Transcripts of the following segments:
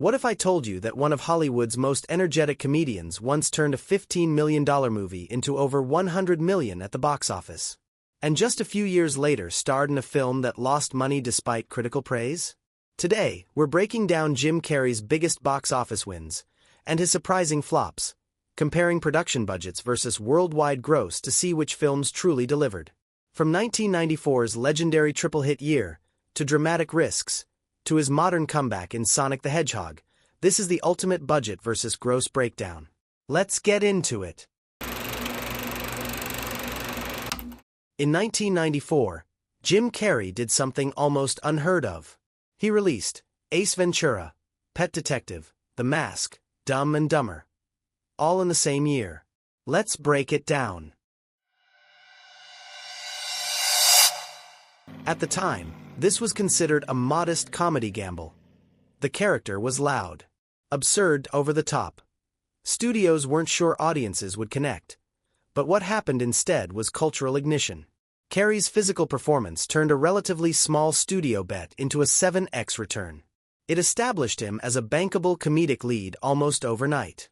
What if I told you that one of Hollywood's most energetic comedians once turned a $15 million movie into over $100 million at the box office? And just a few years later starred in a film that lost money despite critical praise? Today, we're breaking down Jim Carrey's biggest box office wins and his surprising flops, comparing production budgets versus worldwide gross to see which films truly delivered. From 1994's legendary triple-hit year, to Dramatic Risks, to his modern comeback in Sonic the Hedgehog, this is the ultimate budget versus gross breakdown. Let's get into it. In 1994, Jim Carrey did something almost unheard of. He released Ace Ventura, Pet Detective, The Mask, Dumb and Dumber, all in the same year. Let's break it down. At the time, this was considered a modest comedy gamble. The character was loud, absurd, over the top. Studios weren't sure audiences would connect. But what happened instead was cultural ignition. Carrey's physical performance turned a relatively small studio bet into a 7x return. It established him as a bankable comedic lead almost overnight.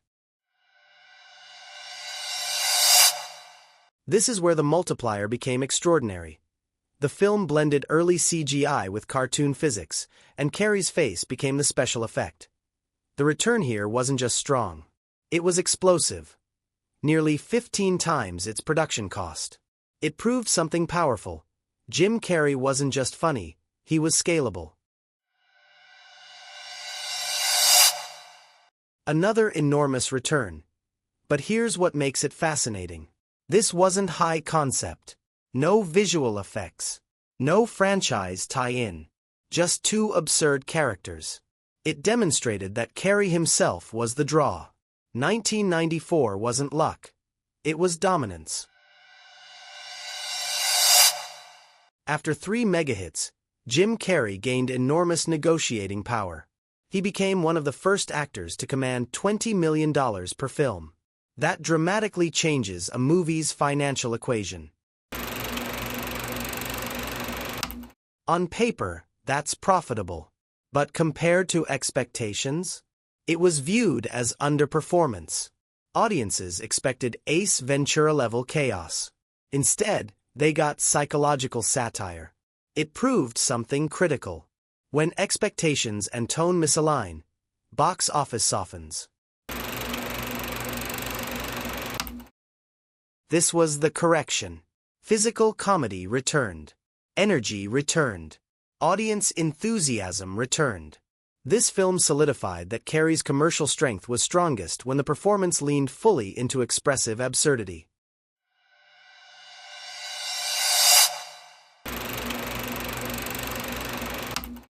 This is where the multiplier became extraordinary. The film blended early CGI with cartoon physics, and Carrey's face became the special effect. The return here wasn't just strong. It was explosive. Nearly 15 times its production cost. It proved something powerful. Jim Carrey wasn't just funny, he was scalable. Another enormous return. But here's what makes it fascinating. This wasn't high concept. No visual effects. No franchise tie-in. Just two absurd characters. It demonstrated that Carrey himself was the draw. 1994 wasn't luck. It was dominance. After 3 mega-hits, Jim Carrey gained enormous negotiating power. He became one of the first actors to command $20 million per film. That dramatically changes a movie's financial equation. On paper, that's profitable. But compared to expectations, it was viewed as underperformance. Audiences expected Ace Ventura-level chaos. Instead, they got psychological satire. It proved something critical. When expectations and tone misalign, box office softens. This was the correction. Physical comedy returned. Energy returned. Audience enthusiasm returned. This film solidified that Carrey's commercial strength was strongest when the performance leaned fully into expressive absurdity.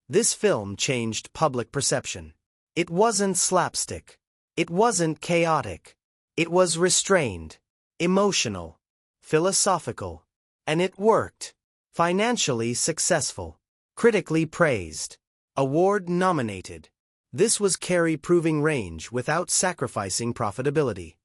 This film changed public perception. It wasn't slapstick. It wasn't chaotic. It was restrained, emotional, philosophical, and it worked. Financially successful. Critically praised. Award-nominated. This was Carrey proving range without sacrificing profitability.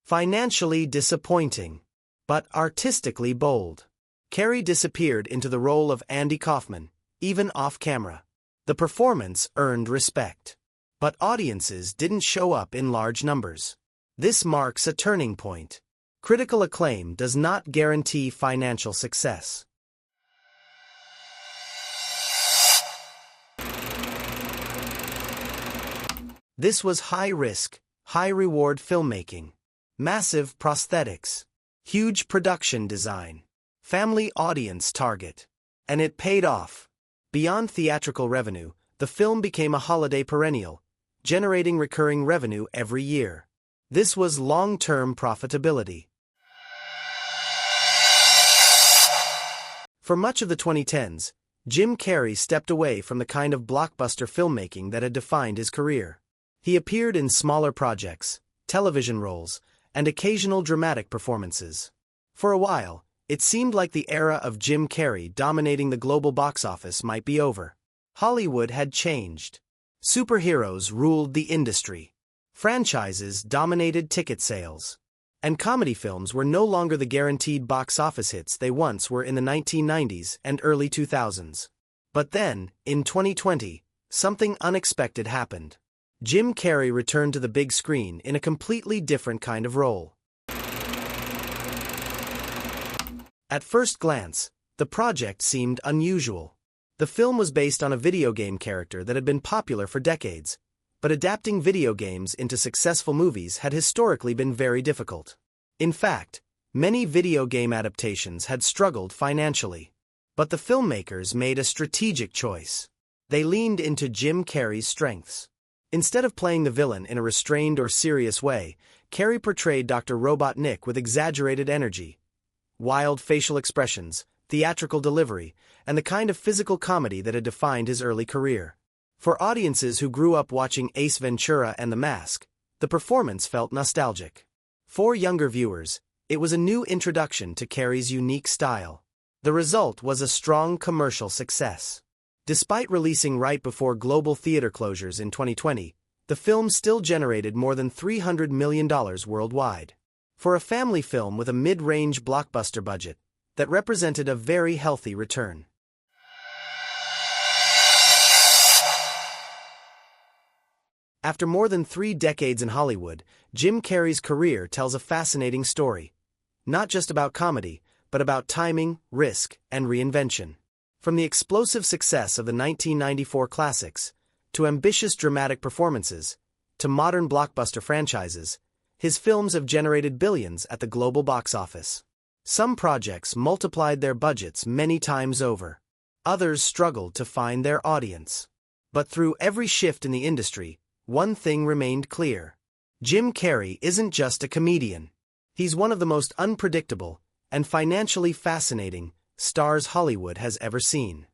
Financially disappointing, but artistically bold. Carrey disappeared into the role of Andy Kaufman, even off-camera. The performance earned respect. But audiences didn't show up in large numbers. This marks a turning point. Critical acclaim does not guarantee financial success. This was high-risk, high-reward filmmaking. Massive prosthetics. Huge production design. Family audience target. And it paid off. Beyond theatrical revenue, the film became a holiday perennial, generating recurring revenue every year. This was long-term profitability. For much of the 2010s, Jim Carrey stepped away from the kind of blockbuster filmmaking that had defined his career. He appeared in smaller projects, television roles, and occasional dramatic performances. For a while, it seemed like the era of Jim Carrey dominating the global box office might be over. Hollywood had changed. Superheroes ruled the industry. Franchises dominated ticket sales. And comedy films were no longer the guaranteed box office hits they once were in the 1990s and early 2000s. But then, in 2020, something unexpected happened. Jim Carrey returned to the big screen in a completely different kind of role. At first glance, the project seemed unusual. The film was based on a video game character that had been popular for decades, but adapting video games into successful movies had historically been very difficult. In fact, many video game adaptations had struggled financially. But the filmmakers made a strategic choice. They leaned into Jim Carrey's strengths. Instead of playing the villain in a restrained or serious way, Carrey portrayed Dr. Robotnik with exaggerated energy, wild facial expressions, theatrical delivery, and the kind of physical comedy that had defined his early career. For audiences who grew up watching Ace Ventura and The Mask, the performance felt nostalgic. For younger viewers, it was a new introduction to Carrey's unique style. The result was a strong commercial success. Despite releasing right before global theater closures in 2020, the film still generated more than $300 million worldwide. For a family film with a mid-range blockbuster budget, that represented a very healthy return. After more than 3 decades in Hollywood, Jim Carrey's career tells a fascinating story. Not just about comedy, but about timing, risk, and reinvention. From the explosive success of the 1994 classics, to ambitious dramatic performances, to modern blockbuster franchises, his films have generated billions at the global box office. Some projects multiplied their budgets many times over. Others struggled to find their audience. But through every shift in the industry, one thing remained clear. Jim Carrey isn't just a comedian. He's one of the most unpredictable and financially fascinating stars Hollywood has ever seen.